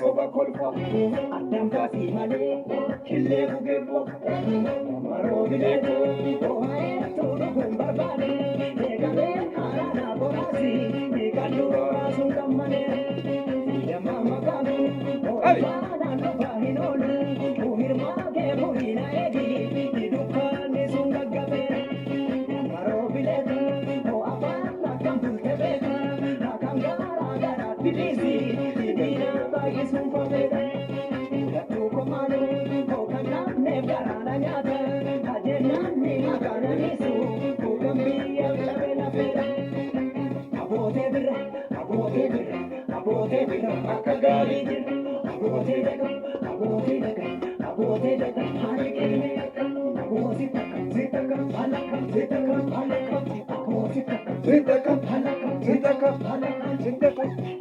Soba kolfa adam kasi male kille bugebbo maro bileto ohae todo gombarbane egale harana borasi ekalluro rasun kammane yamma magalu oana no bahinolu uhirma ge mohina egi dukane sungagabe maro bileto o apana kampultebe nakangara gara bilisi Zita